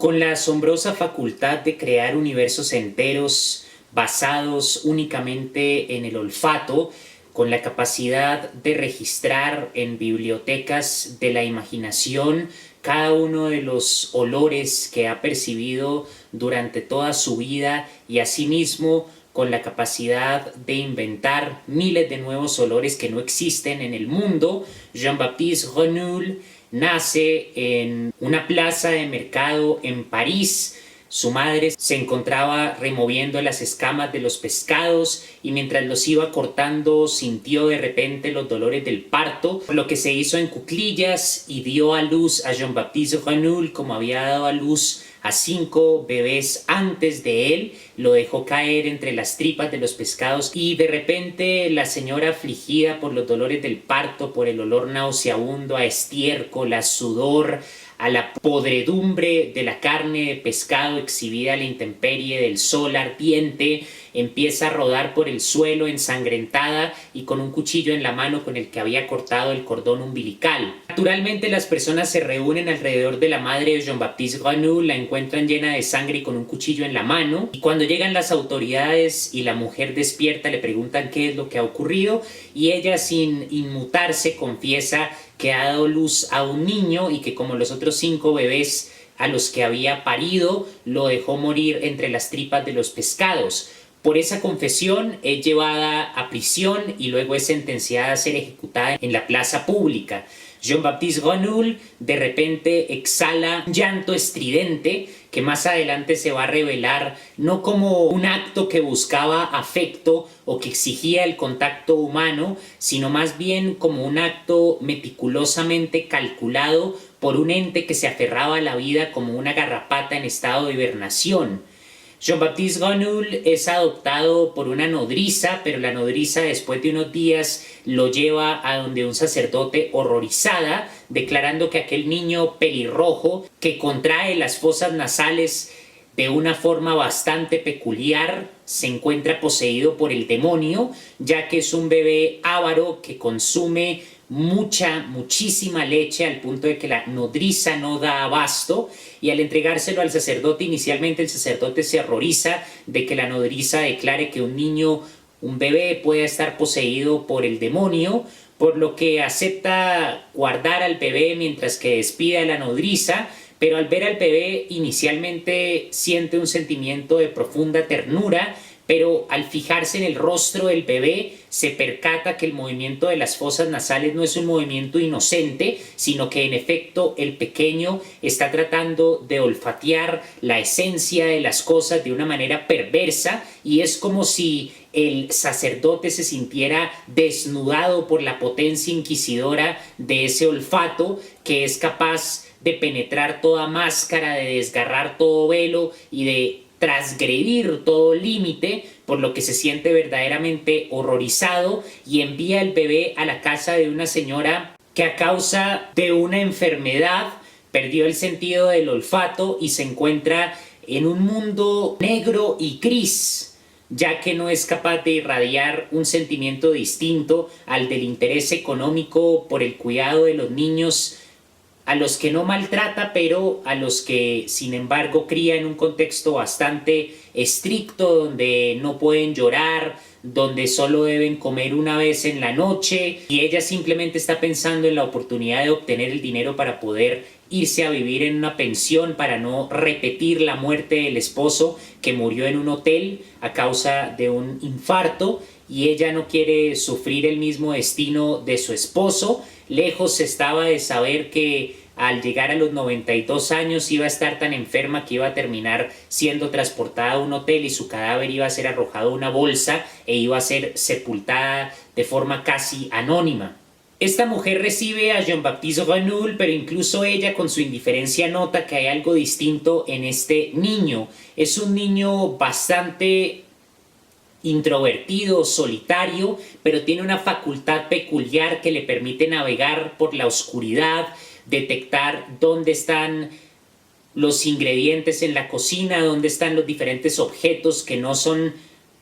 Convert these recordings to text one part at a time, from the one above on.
Con la asombrosa facultad de crear universos enteros basados únicamente en el olfato, con la capacidad de registrar en bibliotecas de la imaginación cada uno de los olores que ha percibido durante toda su vida y asimismo con la capacidad de inventar miles de nuevos olores que no existen en el mundo, Jean-Baptiste Renouil nace en una plaza de mercado en París. Su madre se encontraba removiendo las escamas de los pescados y mientras los iba cortando sintió de repente los dolores del parto, por lo que se hizo en cuclillas y dio a luz a Jean-Baptiste Renouil como había dado a luz a 5 bebés antes de él. Lo dejó caer entre las tripas de los pescados y de repente la señora, afligida por los dolores del parto, por el olor nauseabundo a estiércol, a sudor, a la podredumbre de la carne de pescado exhibida a la intemperie del sol ardiente, empieza a rodar por el suelo ensangrentada y con un cuchillo en la mano con el que había cortado el cordón umbilical. Naturalmente las personas se reúnen alrededor de la madre de Jean-Baptiste Renouil, la encuentran llena de sangre y con un cuchillo en la mano, y cuando llegan las autoridades y la mujer despierta le preguntan qué es lo que ha ocurrido y ella, sin inmutarse, confiesa que ha dado luz a un niño y que, como los otros 5 bebés a los que había parido, lo dejó morir entre las tripas de los pescados. Por esa confesión es llevada a prisión y luego es sentenciada a ser ejecutada en la plaza pública. Jean-Baptiste Renouil de repente exhala un llanto estridente que más adelante se va a revelar no como un acto que buscaba afecto o que exigía el contacto humano, sino más bien como un acto meticulosamente calculado por un ente que se aferraba a la vida como una garrapata en estado de hibernación. Jean-Baptiste Renouil es adoptado por una nodriza, pero la nodriza después de unos días lo lleva a donde un sacerdote, horrorizada, declarando que aquel niño pelirrojo que contrae las fosas nasales de una forma bastante peculiar se encuentra poseído por el demonio, ya que es un bebé avaro que consume muchísima leche al punto de que la nodriza no da abasto, y al entregárselo al sacerdote, inicialmente el sacerdote se horroriza de que la nodriza declare que un bebé pueda estar poseído por el demonio, por lo que acepta guardar al bebé mientras que despide a la nodriza, pero al ver al bebé inicialmente siente un sentimiento de profunda ternura, pero al fijarse en el rostro del bebé se percata que el movimiento de las fosas nasales no es un movimiento inocente, sino que en efecto el pequeño está tratando de olfatear la esencia de las cosas de una manera perversa, y es como si el sacerdote se sintiera desnudado por la potencia inquisidora de ese olfato que es capaz de penetrar toda máscara, de desgarrar todo velo y de transgredir todo límite, por lo que se siente verdaderamente horrorizado y envía al bebé a la casa de una señora que a causa de una enfermedad perdió el sentido del olfato y se encuentra en un mundo negro y gris, ya que no es capaz de irradiar un sentimiento distinto al del interés económico por el cuidado de los niños, a los que no maltrata, pero a los que sin embargo cría en un contexto bastante estricto, donde no pueden llorar, donde solo deben comer una vez en la noche, y ella simplemente está pensando en la oportunidad de obtener el dinero para poder irse a vivir en una pensión para no repetir la muerte del esposo que murió en un hotel a causa de un infarto, y ella no quiere sufrir el mismo destino de su esposo. Lejos estaba de saber que al llegar a los 92 años iba a estar tan enferma que iba a terminar siendo transportada a un hotel y su cadáver iba a ser arrojado a una bolsa e iba a ser sepultada de forma casi anónima. Esta mujer recibe a Jean-Baptiste Renouil, pero incluso ella con su indiferencia nota que hay algo distinto en este niño. Es un niño bastante introvertido, solitario, pero tiene una facultad peculiar que le permite navegar por la oscuridad, detectar dónde están los ingredientes en la cocina, dónde están los diferentes objetos que no son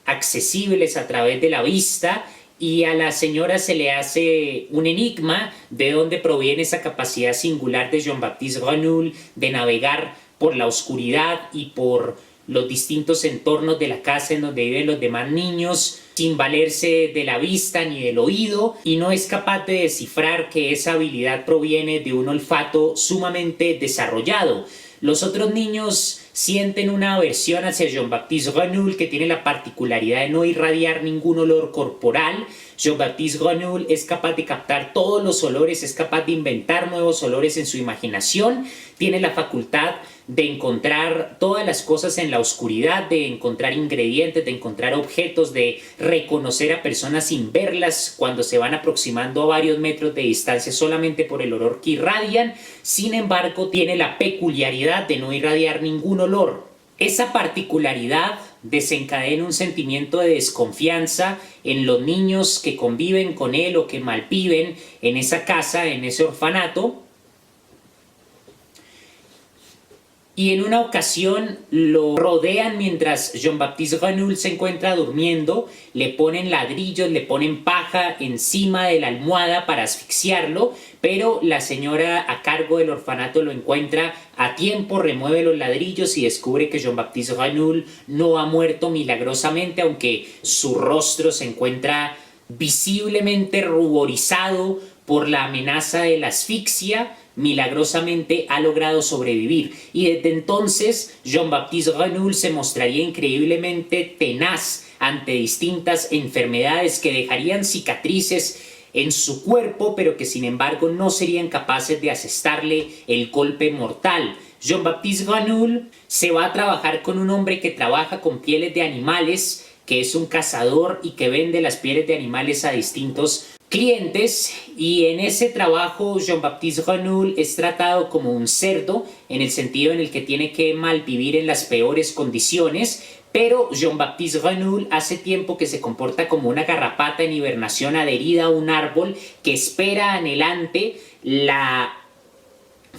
accesibles a través de la vista, y a la señora se le hace un enigma de dónde proviene esa capacidad singular de Jean-Baptiste Renouil de navegar por la oscuridad y por los distintos entornos de la casa en donde viven los demás niños, sin valerse de la vista ni del oído, y no es capaz de descifrar que esa habilidad proviene de un olfato sumamente desarrollado. Los otros niños sienten una aversión hacia Jean-Baptiste Grenouille, que tiene la particularidad de no irradiar ningún olor corporal. Jean-Baptiste Grenouille es capaz de captar todos los olores, es capaz de inventar nuevos olores en su imaginación, tiene la facultad de encontrar todas las cosas en la oscuridad, de encontrar ingredientes, de encontrar objetos, de reconocer a personas sin verlas cuando se van aproximando a varios metros de distancia solamente por el olor que irradian. Sin embargo, tiene la peculiaridad de no irradiar ningún olor. Esa particularidad desencadena un sentimiento de desconfianza en los niños que conviven con él o que malviven en esa casa, en ese orfanato. Y en una ocasión lo rodean mientras Jean-Baptiste Grenouille se encuentra durmiendo, le ponen ladrillos, le ponen paja encima de la almohada para asfixiarlo, pero la señora a cargo del orfanato lo encuentra a tiempo, remueve los ladrillos y descubre que Jean-Baptiste Grenouille no ha muerto milagrosamente, aunque su rostro se encuentra visiblemente ruborizado por la amenaza de la asfixia. Milagrosamente ha logrado sobrevivir, y desde entonces Jean-Baptiste Grenouille se mostraría increíblemente tenaz ante distintas enfermedades que dejarían cicatrices en su cuerpo, pero que sin embargo no serían capaces de asestarle el golpe mortal. Jean-Baptiste Grenouille se va a trabajar con un hombre que trabaja con pieles de animales, que es un cazador y que vende las pieles de animales a distintos clientes, y en ese trabajo Jean-Baptiste Grenouille es tratado como un cerdo, en el sentido en el que tiene que malvivir en las peores condiciones, pero Jean-Baptiste Grenouille hace tiempo que se comporta como una garrapata en hibernación adherida a un árbol que espera anhelante la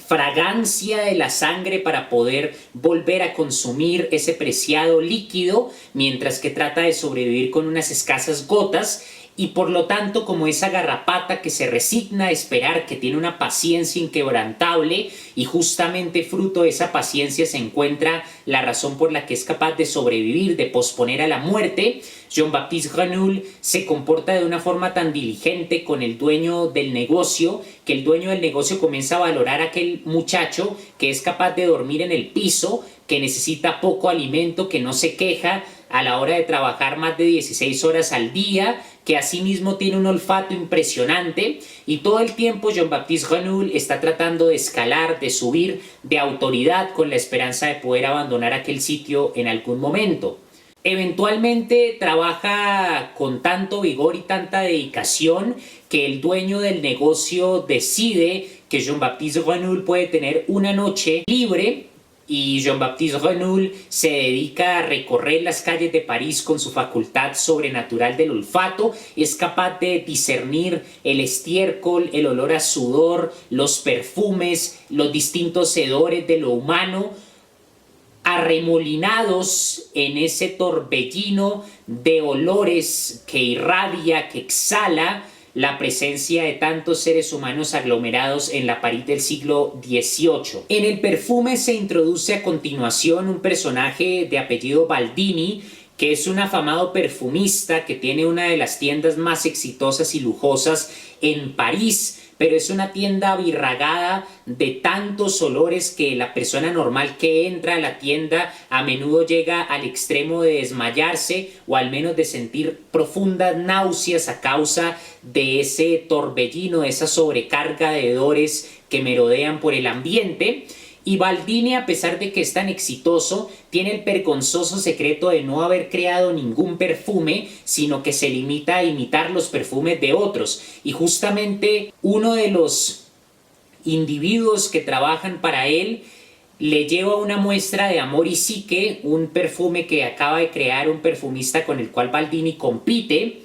fragancia de la sangre para poder volver a consumir ese preciado líquido, mientras que trata de sobrevivir con unas escasas gotas. Y por lo tanto, como esa garrapata que se resigna a esperar, que tiene una paciencia inquebrantable, y justamente fruto de esa paciencia se encuentra la razón por la que es capaz de sobrevivir, de posponer a la muerte, Jean-Baptiste Grenouille se comporta de una forma tan diligente con el dueño del negocio, que el dueño del negocio comienza a valorar a aquel muchacho que es capaz de dormir en el piso, que necesita poco alimento, que no se queja a la hora de trabajar más de 16 horas al día, que asimismo tiene un olfato impresionante, y todo el tiempo Jean-Baptiste Grenouille está tratando de escalar, de subir de autoridad con la esperanza de poder abandonar aquel sitio en algún momento. Eventualmente trabaja con tanto vigor y tanta dedicación que el dueño del negocio decide que Jean-Baptiste Grenouille puede tener una noche libre, y Jean-Baptiste Grenouille se dedica a recorrer las calles de París con su facultad sobrenatural del olfato. Es capaz de discernir el estiércol, el olor a sudor, los perfumes, los distintos hedores de lo humano, arremolinados en ese torbellino de olores que irradia, que exhala la presencia de tantos seres humanos aglomerados en la París del siglo XVIII. En el perfume se introduce a continuación un personaje de apellido Baldini, que es un afamado perfumista que tiene una de las tiendas más exitosas y lujosas en París, pero es una tienda abirragada de tantos olores que la persona normal que entra a la tienda a menudo llega al extremo de desmayarse, o al menos de sentir profundas náuseas a causa de ese torbellino, de esa sobrecarga de hedores que merodean por el ambiente. Y Baldini, a pesar de que es tan exitoso, tiene el vergonzoso secreto de no haber creado ningún perfume, sino que se limita a imitar los perfumes de otros. Y justamente uno de los individuos que trabajan para él le lleva una muestra de Amor y Psique, un perfume que acaba de crear un perfumista con el cual Baldini compite.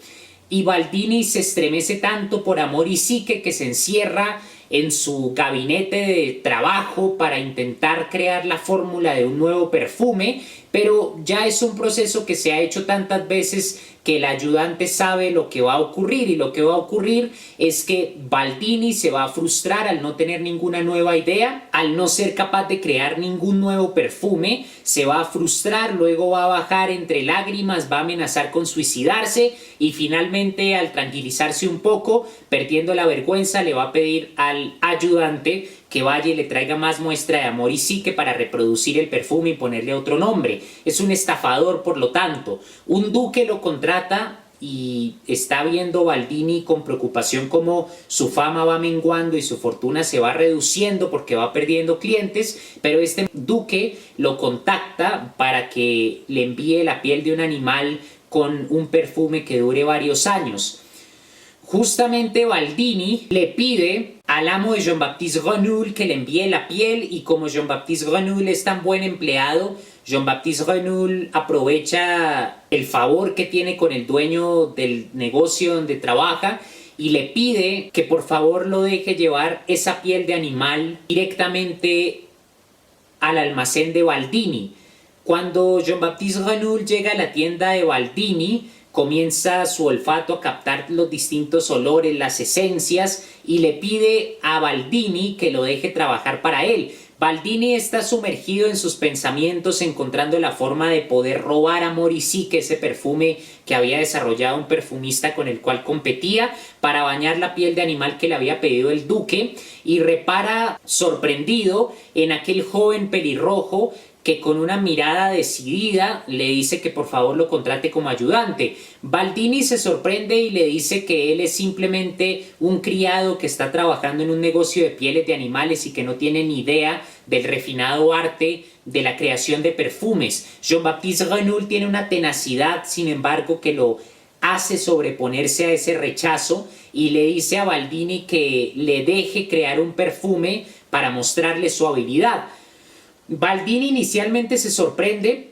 Y Baldini se estremece tanto por Amor y Psique que se encierra en su gabinete de trabajo para intentar crear la fórmula de un nuevo perfume, pero ya es un proceso que se ha hecho tantas veces que el ayudante sabe lo que va a ocurrir, y lo que va a ocurrir es que Baldini se va a frustrar al no tener ninguna nueva idea, al no ser capaz de crear ningún nuevo perfume, se va a frustrar, luego va a bajar entre lágrimas, va a amenazar con suicidarse y finalmente, al tranquilizarse un poco, perdiendo la vergüenza, le va a pedir al ayudante que vaya y le traiga más muestra de amor y psique para reproducir el perfume y ponerle otro nombre. Es un estafador, por lo tanto. Un duque lo contrata y está viendo Baldini con preocupación cómo su fama va menguando y su fortuna se va reduciendo porque va perdiendo clientes, pero este duque lo contacta para que le envíe la piel de un animal con un perfume que dure varios años. Justamente Baldini le pide al amo de Jean-Baptiste Grenouille que le envíe la piel, y como Jean-Baptiste Grenouille es tan buen empleado, Jean-Baptiste Grenouille aprovecha el favor que tiene con el dueño del negocio donde trabaja y le pide que por favor lo deje llevar esa piel de animal directamente al almacén de Baldini. Cuando Jean-Baptiste Grenouille llega a la tienda de Baldini, comienza su olfato a captar los distintos olores, las esencias, y le pide a Baldini que lo deje trabajar para él. Baldini está sumergido en sus pensamientos, encontrando la forma de poder robar amor y psique, ese perfume que había desarrollado un perfumista con el cual competía, para bañar la piel de animal que le había pedido el duque, y repara sorprendido en aquel joven pelirrojo que con una mirada decidida le dice que por favor lo contrate como ayudante. Baldini se sorprende y le dice que él es simplemente un criado que está trabajando en un negocio de pieles de animales y que no tiene ni idea del refinado arte de la creación de perfumes. Jean-Baptiste Grenouille tiene una tenacidad, sin embargo, que lo hace sobreponerse a ese rechazo, y le dice a Baldini que le deje crear un perfume para mostrarle su habilidad. Baldini inicialmente se sorprende,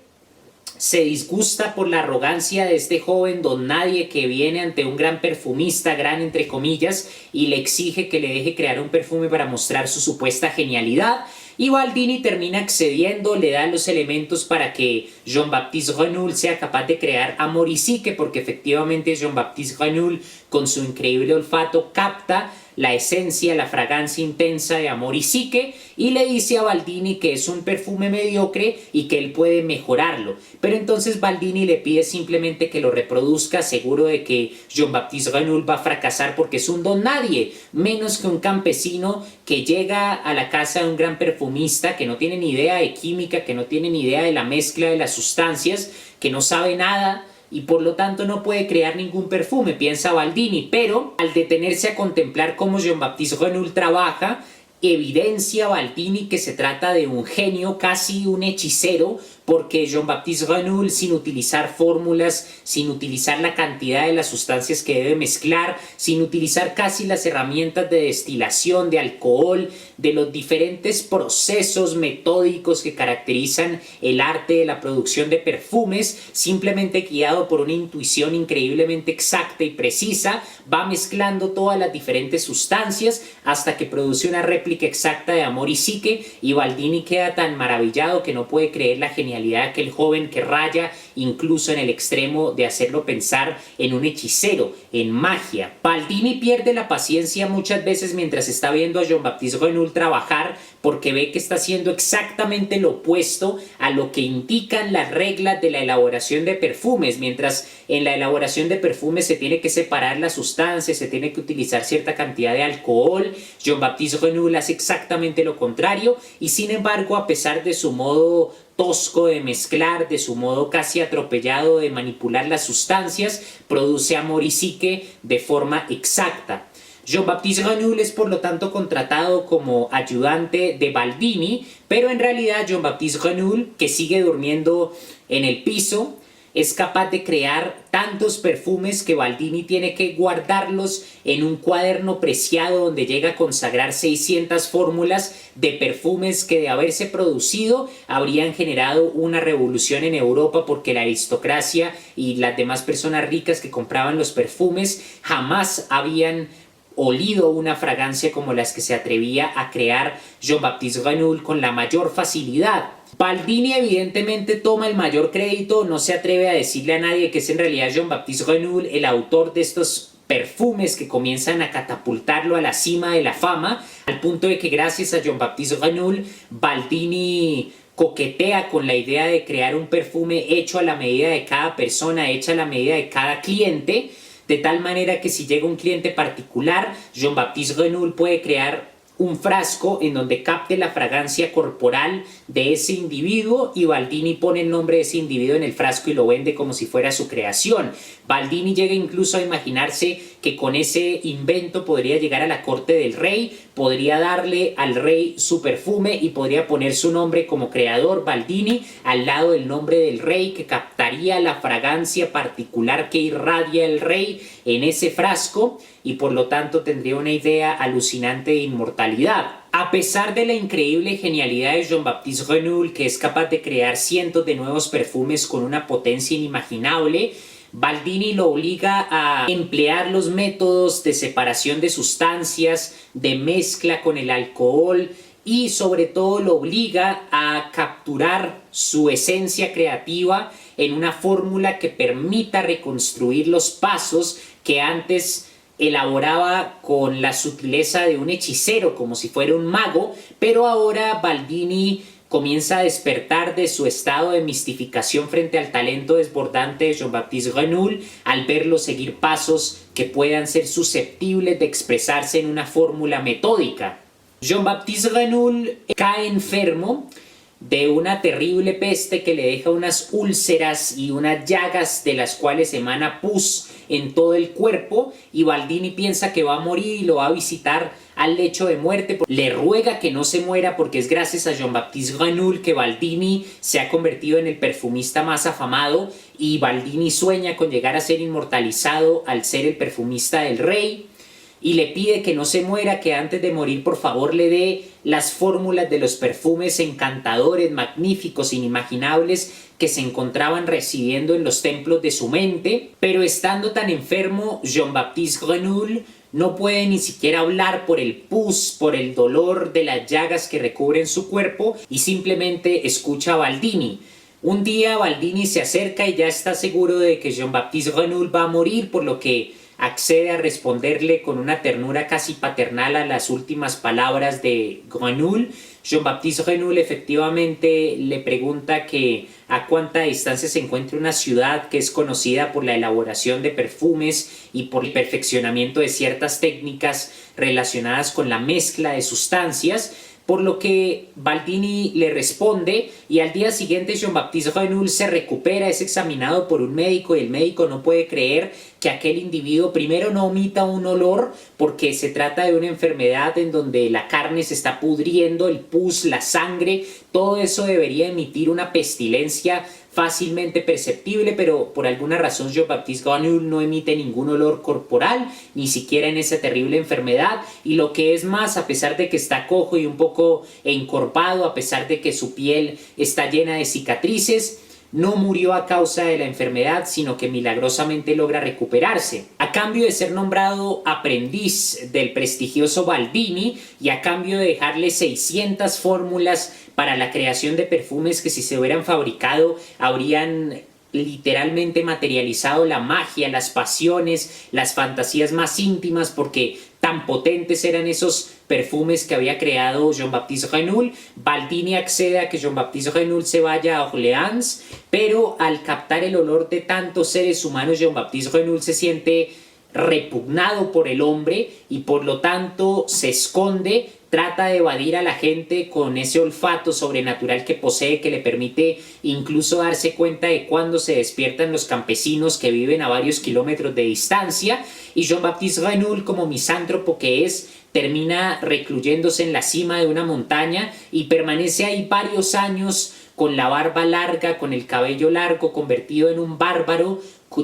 se disgusta por la arrogancia de este joven don nadie que viene ante un gran perfumista, gran entre comillas, y le exige que le deje crear un perfume para mostrar su supuesta genialidad. Y Baldini termina accediendo, le da los elementos para que Jean-Baptiste Grenouille sea capaz de crear amor y psique, porque efectivamente Jean-Baptiste Grenouille, con su increíble olfato, capta la esencia, la fragancia intensa de amor y psique, y le dice a Baldini que es un perfume mediocre y que él puede mejorarlo. Pero entonces Baldini le pide simplemente que lo reproduzca, seguro de que Jean-Baptiste Grenouille va a fracasar porque es un don nadie, menos que un campesino que llega a la casa de un gran perfumista que no tiene ni idea de química, que no tiene ni idea de la mezcla de las sustancias, que no sabe nada, y por lo tanto no puede crear ningún perfume, piensa Baldini. Pero al detenerse a contemplar cómo Jean-Baptiste Grenouille trabaja, evidencia Baldini que se trata de un genio, casi un hechicero, porque Jean-Baptiste Grenouille, sin utilizar fórmulas, sin utilizar la cantidad de las sustancias que debe mezclar, sin utilizar casi las herramientas de destilación, de alcohol, de los diferentes procesos metódicos que caracterizan el arte de la producción de perfumes, simplemente guiado por una intuición increíblemente exacta y precisa, va mezclando todas las diferentes sustancias hasta que produce una réplica exacta de amor y psique, y Baldini queda tan maravillado que no puede creer la genialidad de aquel joven, que raya incluso en el extremo de hacerlo pensar en un hechicero, en magia. Baldini pierde la paciencia muchas veces mientras está viendo a Jean-Baptiste Grenouille trabajar, porque ve que está haciendo exactamente lo opuesto a lo que indican las reglas de la elaboración de perfumes. Mientras en la elaboración de perfumes se tiene que separar las sustancias, se tiene que utilizar cierta cantidad de alcohol, Jean-Baptiste Grenouille hace exactamente lo contrario, y sin embargo, a pesar de su modo tosco de mezclar, de su modo casi atropellado de manipular las sustancias, produce amor y psique de forma exacta. Jean-Baptiste Grenouille es por lo tanto contratado como ayudante de Baldini, pero en realidad Jean-Baptiste Grenouille, que sigue durmiendo en el piso, es capaz de crear tantos perfumes que Baldini tiene que guardarlos en un cuaderno preciado donde llega a consagrar 600 fórmulas de perfumes que, de haberse producido, habrían generado una revolución en Europa, porque la aristocracia y las demás personas ricas que compraban los perfumes jamás habían olido una fragancia como las que se atrevía a crear Jean-Baptiste Grenouille con la mayor facilidad. Baldini evidentemente toma el mayor crédito, no se atreve a decirle a nadie que es en realidad Jean-Baptiste Grenouille el autor de estos perfumes que comienzan a catapultarlo a la cima de la fama, al punto de que gracias a Jean-Baptiste Grenouille, Baldini coquetea con la idea de crear un perfume hecho a la medida de cada persona, hecha a la medida de cada cliente, de tal manera que si llega un cliente particular, Jean-Baptiste Grenouille puede crear un frasco en donde capte la fragancia corporal de ese individuo y Baldini pone el nombre de ese individuo en el frasco y lo vende como si fuera su creación. Baldini llega incluso a imaginarse que con ese invento podría llegar a la corte del rey, podría darle al rey su perfume y podría poner su nombre como creador, Baldini, al lado del nombre del rey, que captaría la fragancia particular que irradia el rey en ese frasco y por lo tanto tendría una idea alucinante de inmortalidad. A pesar de la increíble genialidad de Jean-Baptiste Grenouille, que es capaz de crear cientos de nuevos perfumes con una potencia inimaginable, Baldini lo obliga a emplear los métodos de separación de sustancias, de mezcla con el alcohol y sobre todo lo obliga a capturar su esencia creativa en una fórmula que permita reconstruir los pasos que antes elaboraba con la sutileza de un hechicero, como si fuera un mago, pero ahora Baldini comienza a despertar de su estado de mistificación frente al talento desbordante de Jean-Baptiste Grenouille al verlo seguir pasos que puedan ser susceptibles de expresarse en una fórmula metódica. Jean-Baptiste Grenouille cae enfermo de una terrible peste que le deja unas úlceras y unas llagas de las cuales emana pus en todo el cuerpo y Baldini piensa que va a morir y lo va a visitar al lecho de muerte. Le ruega que no se muera porque es gracias a Jean-Baptiste Grenouille que Baldini se ha convertido en el perfumista más afamado y Baldini sueña con llegar a ser inmortalizado al ser el perfumista del rey. Y le pide que no se muera, que antes de morir por favor le dé las fórmulas de los perfumes encantadores, magníficos, inimaginables que se encontraban residiendo en los templos de su mente. Pero estando tan enfermo, Jean-Baptiste Grenouille no puede ni siquiera hablar por el pus, por el dolor de las llagas que recubren su cuerpo y simplemente escucha a Baldini. Un día Baldini se acerca y ya está seguro de que Jean-Baptiste Grenouille va a morir, por lo que accede a responderle con una ternura casi paternal a las últimas palabras de Grenouille. Jean-Baptiste Grenouille efectivamente le pregunta que a cuánta distancia se encuentra una ciudad que es conocida por la elaboración de perfumes y por el perfeccionamiento de ciertas técnicas relacionadas con la mezcla de sustancias, por lo que Baldini le responde y al día siguiente Jean-Baptiste Grenouille se recupera, es examinado por un médico y el médico no puede creer que aquel individuo primero no omita un olor porque se trata de una enfermedad en donde la carne se está pudriendo, el pus, la sangre, todo eso debería emitir una pestilencia fácilmente perceptible, pero por alguna razón Jean-Baptiste Grenouille no emite ningún olor corporal, ni siquiera en esa terrible enfermedad, y lo que es más, a pesar de que está cojo y un poco encorvado, a pesar de que su piel está llena de cicatrices, no murió a causa de la enfermedad, sino que milagrosamente logra recuperarse. A cambio de ser nombrado aprendiz del prestigioso Baldini y a cambio de dejarle 600 fórmulas para la creación de perfumes que si se hubieran fabricado habrían literalmente materializado la magia, las pasiones, las fantasías más íntimas, porque tan potentes eran esos perfumes que había creado Jean-Baptiste Grenouille. Baldini accede a que Jean-Baptiste Grenouille se vaya a Orleans, pero al captar el olor de tantos seres humanos, Jean-Baptiste Grenouille se siente repugnado por el hombre y por lo tanto se esconde, trata de evadir a la gente con ese olfato sobrenatural que posee, que le permite incluso darse cuenta de cuando se despiertan los campesinos que viven a varios kilómetros de distancia, y Jean-Baptiste Grenouille, como misántropo que es, termina recluyéndose en la cima de una montaña y permanece ahí varios años con la barba larga, con el cabello largo, convertido en un bárbaro,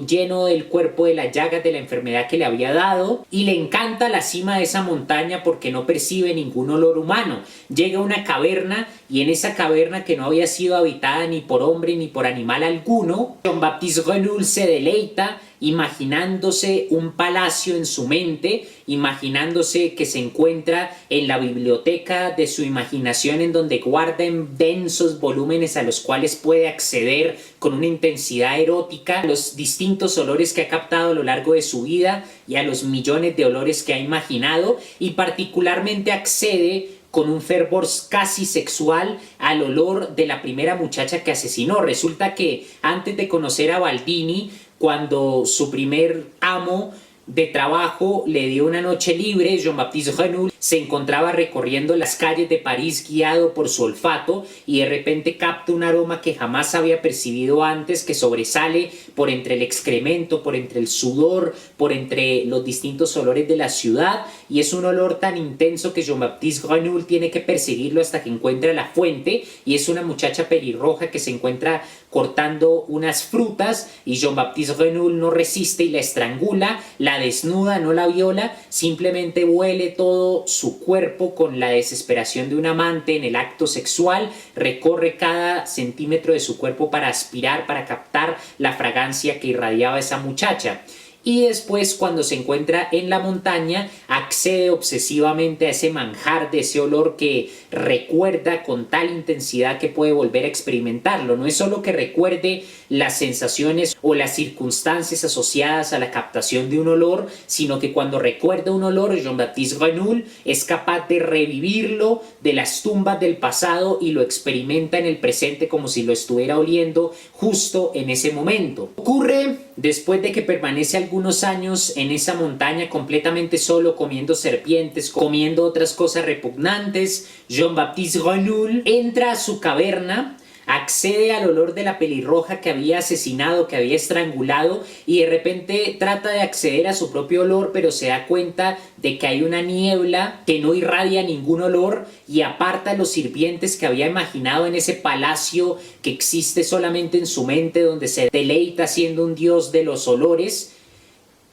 lleno del cuerpo de las llagas de la enfermedad que le había dado, y le encanta la cima de esa montaña porque no percibe ningún olor humano. Llega a una caverna y en esa caverna, que no había sido habitada ni por hombre ni por animal alguno, Jean-Baptiste Grenouille se deleita imaginándose un palacio en su mente, imaginándose que se encuentra en la biblioteca de su imaginación, en donde guarda en densos volúmenes a los cuales puede acceder con una intensidad erótica a los distintos olores que ha captado a lo largo de su vida y a los millones de olores que ha imaginado, y particularmente accede con un fervor casi sexual al olor de la primera muchacha que asesinó. Resulta que antes de conocer a Baldini, cuando su primer amo de trabajo le dio una noche libre, Jean-Baptiste Renoul se encontraba recorriendo las calles de París guiado por su olfato y de repente capta un aroma que jamás había percibido antes, que sobresale por entre el excremento, por entre el sudor, por entre los distintos olores de la ciudad, y es un olor tan intenso que Jean-Baptiste Renoul tiene que perseguirlo hasta que encuentra la fuente, y es una muchacha pelirroja que se encuentra cortando unas frutas y Jean-Baptiste Renoul no resiste y la estrangula, la desnuda, no la viola, simplemente huele todo su cuerpo con la desesperación de un amante en el acto sexual, recorre cada centímetro de su cuerpo para aspirar, para captar la fragancia que irradiaba esa muchacha. Y después, cuando se encuentra en la montaña, accede obsesivamente a ese manjar de ese olor que recuerda con tal intensidad que puede volver a experimentarlo. No es solo que recuerde las sensaciones o las circunstancias asociadas a la captación de un olor, sino que cuando recuerda un olor, Jean-Baptiste Renoul es capaz de revivirlo de las tumbas del pasado y lo experimenta en el presente como si lo estuviera oliendo justo en ese momento. Ocurre después de que permanece algunos años en esa montaña completamente solo, comiendo serpientes, comiendo otras cosas repugnantes. Jean-Baptiste Renoul entra a su caverna, accede al olor de la pelirroja que había asesinado, que había estrangulado, y de repente trata de acceder a su propio olor, pero se da cuenta de que hay una niebla que no irradia ningún olor y aparta a los sirvientes que había imaginado en ese palacio que existe solamente en su mente, donde se deleita siendo un dios de los olores,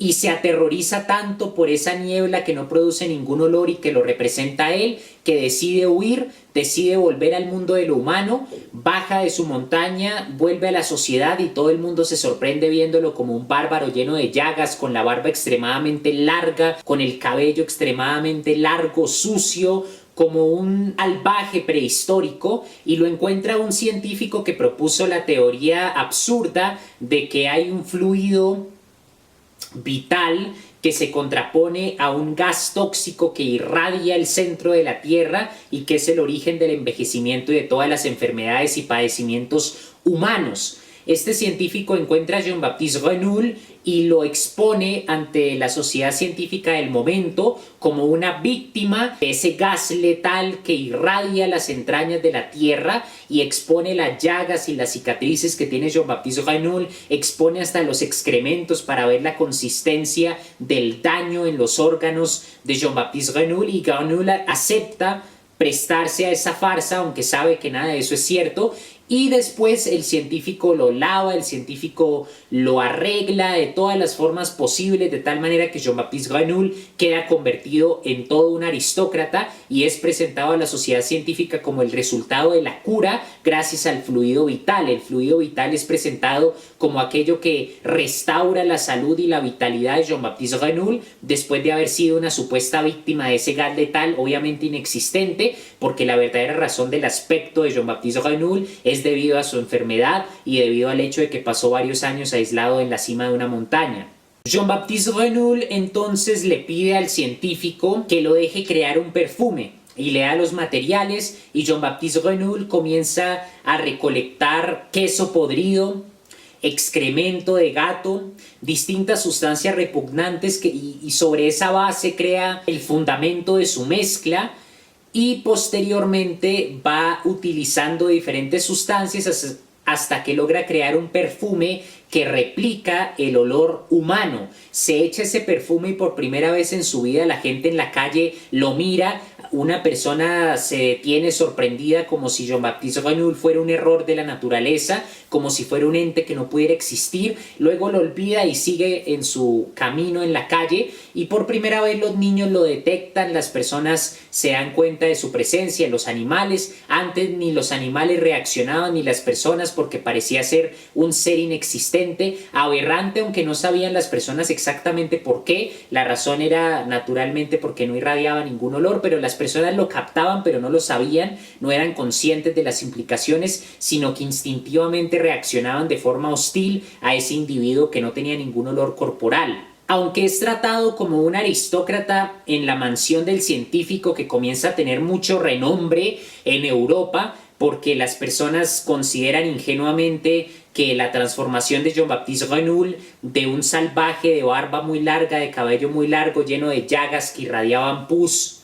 y se aterroriza tanto por esa niebla que no produce ningún olor y que lo representa a él, que decide huir, decide volver al mundo de lo humano, baja de su montaña, vuelve a la sociedad y todo el mundo se sorprende viéndolo como un bárbaro lleno de llagas, con la barba extremadamente larga, con el cabello extremadamente largo, sucio, como un salvaje prehistórico, y lo encuentra un científico que propuso la teoría absurda de que hay un fluido vital que se contrapone a un gas tóxico que irradia el centro de la Tierra y que es el origen del envejecimiento y de todas las enfermedades y padecimientos humanos. Este científico encuentra a Jean-Baptiste Renoul y lo expone ante la sociedad científica del momento como una víctima de ese gas letal que irradia las entrañas de la Tierra, y expone las llagas y las cicatrices que tiene Jean-Baptiste Renoul, expone hasta los excrementos para ver la consistencia del daño en los órganos de Jean-Baptiste Renoul, y Renoul acepta prestarse a esa farsa, aunque sabe que nada de eso es cierto. Y después el científico lo lava, el científico lo arregla de todas las formas posibles, de tal manera que Jean-Baptiste Renoul queda convertido en todo un aristócrata y es presentado a la sociedad científica como el resultado de la cura gracias al fluido vital. El fluido vital es presentado como aquello que restaura la salud y la vitalidad de Jean-Baptiste Renoul después de haber sido una supuesta víctima de ese gas letal, obviamente inexistente, porque la verdadera razón del aspecto de Jean-Baptiste Renoul es debido a su enfermedad y debido al hecho de que pasó varios años aislado en la cima de una montaña. Jean-Baptiste Renoul entonces le pide al científico que lo deje crear un perfume y le da los materiales, y Jean-Baptiste Renoul comienza a recolectar queso podrido, excremento de gato, distintas sustancias repugnantes y sobre esa base crea el fundamento de su mezcla, y posteriormente va utilizando diferentes sustancias hasta que logra crear un perfume que replica el olor humano. Se echa ese perfume y por primera vez en su vida la gente en la calle lo mira. Una persona se detiene sorprendida, como si Jean-Baptiste Renoul fuera un error de la naturaleza, como si fuera un ente que no pudiera existir. Luego lo olvida y sigue en su camino en la calle, y por primera vez los niños lo detectan, las personas se dan cuenta de su presencia, los animales. Antes ni los animales reaccionaban ni las personas, porque parecía ser un ser inexistente. insistente, aberrante, aunque no sabían las personas exactamente por qué. La razón era naturalmente porque no irradiaba ningún olor, pero las personas lo captaban, pero no lo sabían, no eran conscientes de las implicaciones, sino que instintivamente reaccionaban de forma hostil a ese individuo que no tenía ningún olor corporal. Aunque es tratado como un aristócrata en la mansión del científico que comienza a tener mucho renombre en Europa, porque las personas consideran ingenuamente que la transformación de Jean-Baptiste Renoul de un salvaje de barba muy larga, de cabello muy largo, lleno de llagas que irradiaban pus,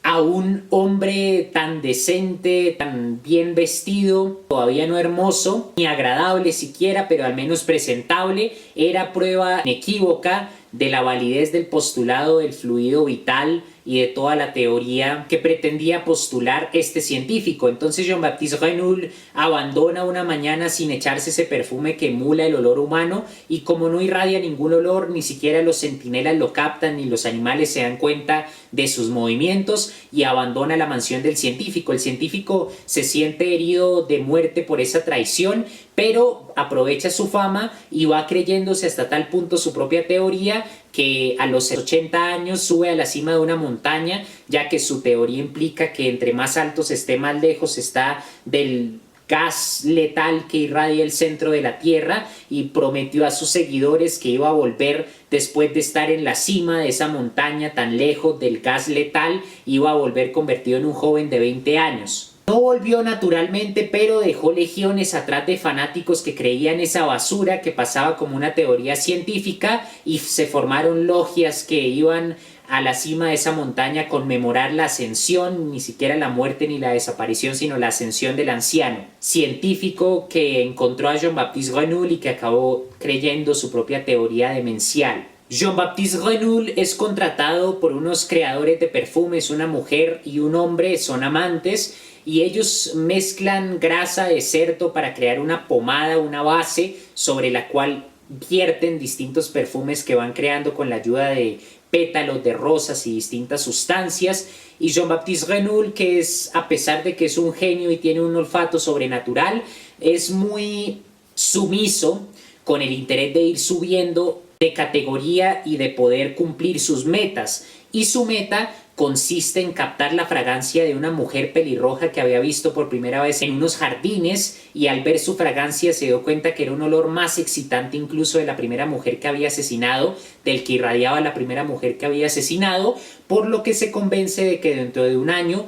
a un hombre tan decente, tan bien vestido, todavía no hermoso, ni agradable siquiera, pero al menos presentable, era prueba inequívoca de la validez del postulado del fluido vital y de toda la teoría que pretendía postular este científico. Entonces Jean-Baptiste Renoul abandona una mañana sin echarse ese perfume que emula el olor humano, y como no irradia ningún olor, ni siquiera los centinelas lo captan ni los animales se dan cuenta de sus movimientos, y abandona la mansión del científico. El científico se siente herido de muerte por esa traición, pero aprovecha su fama y va creyéndose hasta tal punto su propia teoría que a los 80 años sube a la cima de una montaña, ya que su teoría implica que entre más altos esté, más lejos está del gas letal que irradia el centro de la Tierra, y prometió a sus seguidores que iba a volver después de estar en la cima de esa montaña tan lejos del gas letal, iba a volver convertido en un joven de 20 años. No volvió naturalmente, pero dejó legiones atrás de fanáticos que creían esa basura que pasaba como una teoría científica, y se formaron logias que iban a la cima de esa montaña a conmemorar la ascensión, ni siquiera la muerte ni la desaparición, sino la ascensión del anciano científico que encontró a Jean-Baptiste Renoul y que acabó creyendo su propia teoría demencial. Jean-Baptiste Renoul es contratado por unos creadores de perfumes, una mujer y un hombre, son amantes, y ellos mezclan grasa de cerdo para crear una pomada, una base sobre la cual vierten distintos perfumes que van creando con la ayuda de pétalos de rosas y distintas sustancias. Y Jean-Baptiste Renoul, que es, a pesar de que es un genio y tiene un olfato sobrenatural, es muy sumiso con el interés de ir subiendo de categoría y de poder cumplir sus metas. Y su meta consiste en captar la fragancia de una mujer pelirroja que había visto por primera vez en unos jardines, y al ver su fragancia se dio cuenta que era un olor más excitante incluso de la primera mujer que había asesinado, del que irradiaba la primera mujer que había asesinado, por lo que se convence de que dentro de un año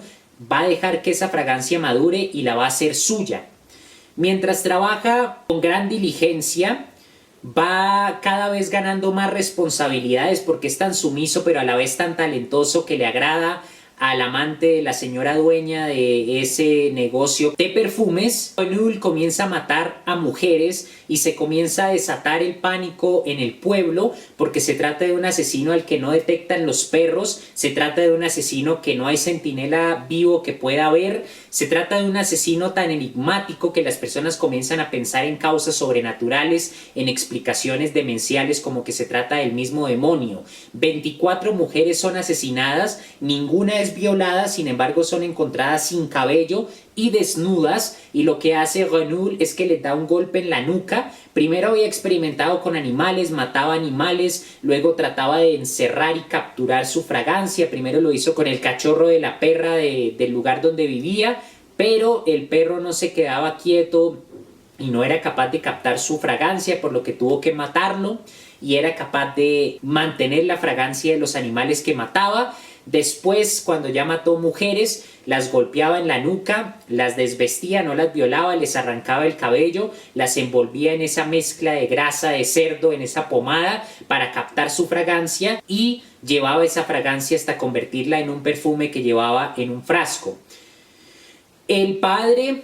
va a dejar que esa fragancia madure y la va a hacer suya. Mientras trabaja con gran diligencia, va cada vez ganando más responsabilidades porque es tan sumiso pero a la vez tan talentoso que le agrada al amante de la señora dueña de ese negocio de perfumes. Renoul comienza a matar a mujeres y se comienza a desatar el pánico en el pueblo, porque se trata de un asesino al que no detectan los perros, se trata de un asesino que no hay centinela vivo que pueda ver, se trata de un asesino tan enigmático que las personas comienzan a pensar en causas sobrenaturales, en explicaciones demenciales como que se trata del mismo demonio. 24 mujeres son asesinadas, ninguna es violada, sin embargo son encontradas sin cabello y desnudas, y lo que hace Renoul es que les da un golpe en la nuca. Primero había experimentado con animales, mataba animales, luego trataba de encerrar y capturar su fragancia. Primero lo hizo con el cachorro de la perra del lugar donde vivía, pero el perro no se quedaba quieto y no era capaz de captar su fragancia, por lo que tuvo que matarlo, y era capaz de mantener la fragancia de los animales que mataba. Después, cuando ya mató mujeres, las golpeaba en la nuca, las desvestía, no las violaba, les arrancaba el cabello, las envolvía en esa mezcla de grasa de cerdo, en esa pomada, para captar su fragancia, y llevaba esa fragancia hasta convertirla en un perfume que llevaba en un frasco. El padre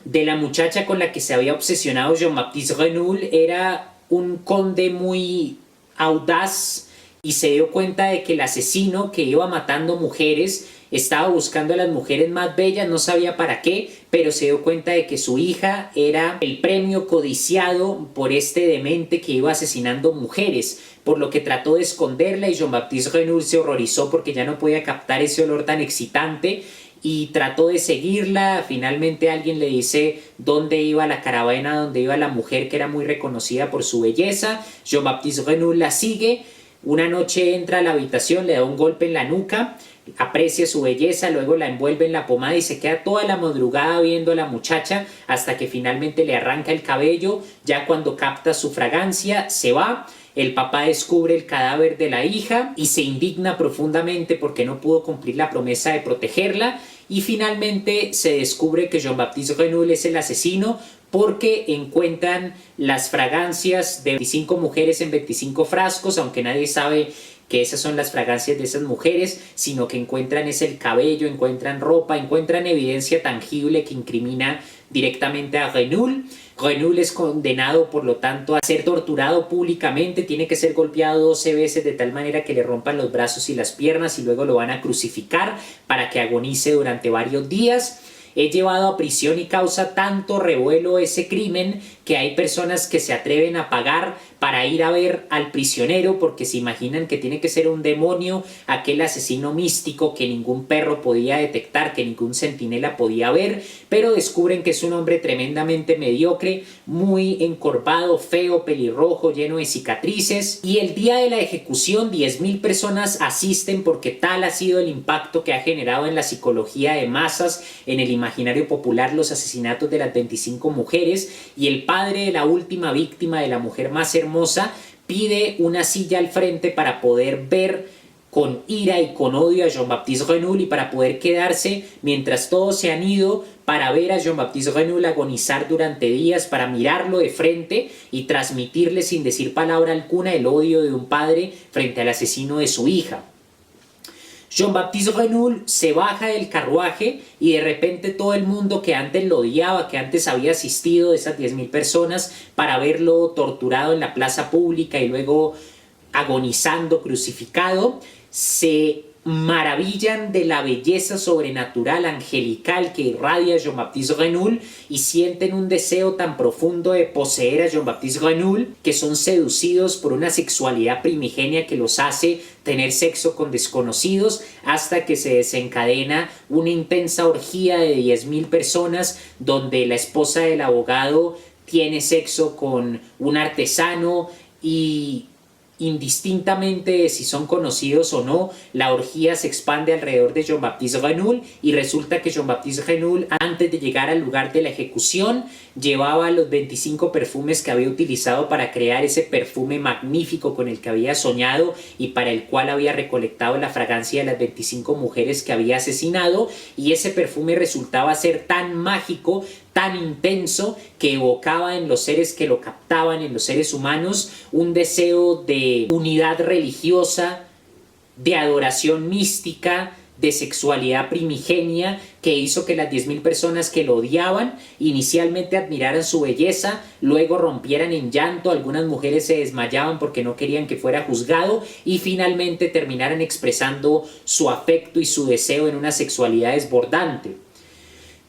de la muchacha con la que se había obsesionado Jean-Baptiste Renoul era un conde muy audaz, y se dio cuenta de que el asesino que iba matando mujeres estaba buscando a las mujeres más bellas, no sabía para qué, pero se dio cuenta de que su hija era el premio codiciado por este demente que iba asesinando mujeres, por lo que trató de esconderla, y Jean-Baptiste Renoul se horrorizó porque ya no podía captar ese olor tan excitante y trató de seguirla. Finalmente alguien le dice dónde iba la caravana, dónde iba la mujer que era muy reconocida por su belleza. Jean-Baptiste Renouil la sigue. Una noche entra a la habitación, le da un golpe en la nuca, aprecia su belleza, luego la envuelve en la pomada y se queda toda la madrugada viendo a la muchacha hasta que finalmente le arranca el cabello. Ya cuando capta su fragancia, se va. El papá descubre el cadáver de la hija y se indigna profundamente porque no pudo cumplir la promesa de protegerla. Y finalmente se descubre que Jean-Baptiste Renouil es el asesino porque encuentran las fragancias de 25 mujeres en 25 frascos, aunque nadie sabe que esas son las fragancias de esas mujeres, sino que encuentran es el cabello, encuentran ropa, encuentran evidencia tangible que incrimina directamente a Renouil. Renouil es condenado, por lo tanto, a ser torturado públicamente, tiene que ser golpeado 12 veces de tal manera que le rompan los brazos y las piernas y luego lo van a crucificar para que agonice durante varios días. Es llevado a prisión y causa tanto revuelo ese crimen que hay personas que se atreven a pagar para ir a ver al prisionero porque se imaginan que tiene que ser un demonio, aquel asesino místico que ningún perro podía detectar, que ningún centinela podía ver, pero descubren que es un hombre tremendamente mediocre, muy encorvado, feo, pelirrojo, lleno de cicatrices. Y el día de la ejecución 10.000 personas asisten porque tal ha sido el impacto que ha generado en la psicología de masas, en el imaginario popular, los asesinatos de las 25 mujeres. Y el padre de la última víctima, de la mujer más hermosa, pide una silla al frente para poder ver con ira y con odio a Jean-Baptiste Renouil y para poder quedarse mientras todos se han ido para ver a Jean-Baptiste Renouil agonizar durante días, para mirarlo de frente y transmitirle sin decir palabra alguna el odio de un padre frente al asesino de su hija. Jean-Baptiste Renouil se baja del carruaje y de repente todo el mundo que antes lo odiaba, que antes había asistido, de esas 10.000 personas, para verlo torturado en la plaza pública y luego agonizando, crucificado, se maravillan de la belleza sobrenatural, angelical que irradia Jean-Baptiste Renouil y sienten un deseo tan profundo de poseer a Jean-Baptiste Renouil que son seducidos por una sexualidad primigenia que los hace tener sexo con desconocidos hasta que se desencadena una intensa orgía de 10.000 personas donde la esposa del abogado tiene sexo con un artesano y indistintamente si son conocidos o no, la orgía se expande alrededor de Jean-Baptiste Renouil y resulta que Jean-Baptiste Renouil, antes de llegar al lugar de la ejecución, llevaba los 25 perfumes que había utilizado para crear ese perfume magnífico con el que había soñado y para el cual había recolectado la fragancia de las 25 mujeres que había asesinado, y ese perfume resultaba ser tan mágico, tan intenso, que evocaba en los seres que lo captaban, en los seres humanos, un deseo de unidad religiosa, de adoración mística, de sexualidad primigenia, que hizo que las 10.000 personas que lo odiaban inicialmente admiraran su belleza, luego rompieran en llanto, algunas mujeres se desmayaban porque no querían que fuera juzgado y finalmente terminaran expresando su afecto y su deseo en una sexualidad desbordante.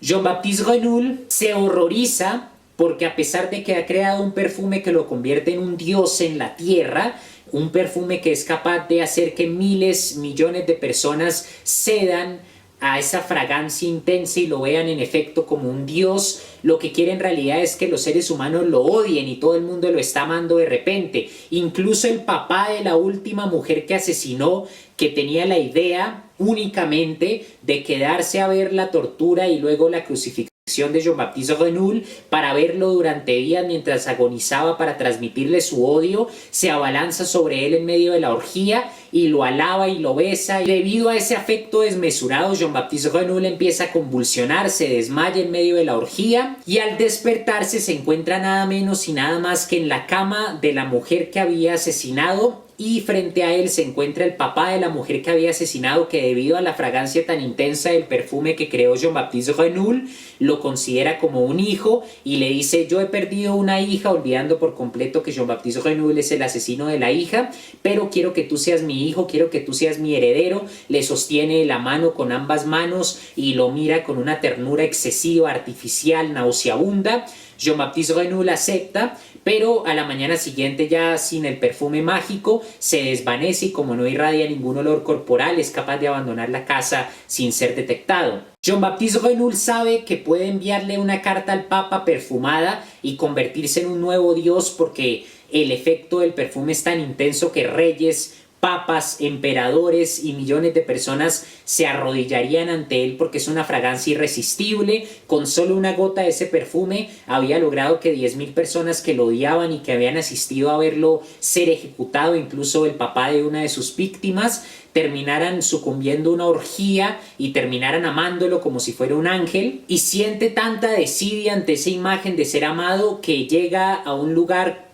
Jean-Baptiste Renouil se horroriza porque a pesar de que ha creado un perfume que lo convierte en un dios en la tierra, un perfume que es capaz de hacer que miles, millones de personas cedan a esa fragancia intensa y lo vean en efecto como un dios, lo que quiere en realidad es que los seres humanos lo odien y todo el mundo lo está amando de repente. Incluso el papá de la última mujer que asesinó, que tenía la idea únicamente de quedarse a ver la tortura y luego la crucifixión de Jean-Baptiste Renouil para verlo durante días mientras agonizaba para transmitirle su odio, se abalanza sobre él en medio de la orgía y lo alaba y lo besa, y debido a ese afecto desmesurado Jean-Baptiste Renouil empieza a convulsionar, se desmaya en medio de la orgía y al despertarse se encuentra nada menos y nada más que en la cama de la mujer que había asesinado, y frente a él se encuentra el papá de la mujer que había asesinado, que debido a la fragancia tan intensa del perfume que creó Jean-Baptiste Renouil lo considera como un hijo y le dice: yo he perdido una hija, olvidando por completo que Jean-Baptiste Renouil es el asesino de la hija, pero quiero que tú seas mi hijo, quiero que tú seas mi heredero. Le sostiene la mano con ambas manos y lo mira con una ternura excesiva, artificial, nauseabunda. Jean-Baptiste Renault acepta, pero a la mañana siguiente, ya sin el perfume mágico, se desvanece y como no irradia ningún olor corporal, es capaz de abandonar la casa sin ser detectado. Jean-Baptiste Renault sabe que puede enviarle una carta al Papa perfumada y convertirse en un nuevo dios, porque el efecto del perfume es tan intenso que reyes, papas, emperadores y millones de personas se arrodillarían ante él, porque es una fragancia irresistible. Con solo una gota de ese perfume había logrado que 10.000 personas que lo odiaban y que habían asistido a verlo ser ejecutado, incluso el papá de una de sus víctimas, terminaran sucumbiendo a una orgía y terminaran amándolo como si fuera un ángel. Y siente tanta desidia ante esa imagen de ser amado que llega a un lugar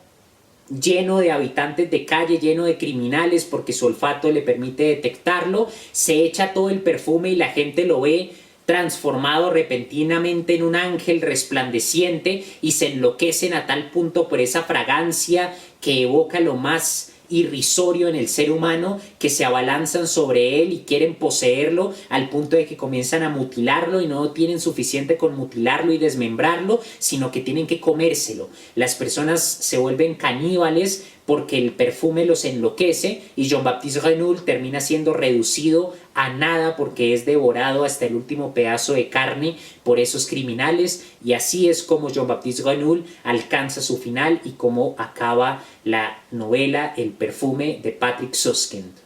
lleno de habitantes de calle, lleno de criminales, porque su olfato le permite detectarlo, se echa todo el perfume y la gente lo ve transformado repentinamente en un ángel resplandeciente y se enloquecen a tal punto por esa fragancia que evoca lo más irrisorio en el ser humano, que se abalanzan sobre él y quieren poseerlo al punto de que comienzan a mutilarlo, y no tienen suficiente con mutilarlo y desmembrarlo, sino que tienen que comérselo. Las personas se vuelven caníbales porque el perfume los enloquece y Jean-Baptiste Renault termina siendo reducido a nada porque es devorado hasta el último pedazo de carne por esos criminales. Y así es como Jean-Baptiste Renault alcanza su final y cómo acaba la novela El perfume de Patrick Süskind.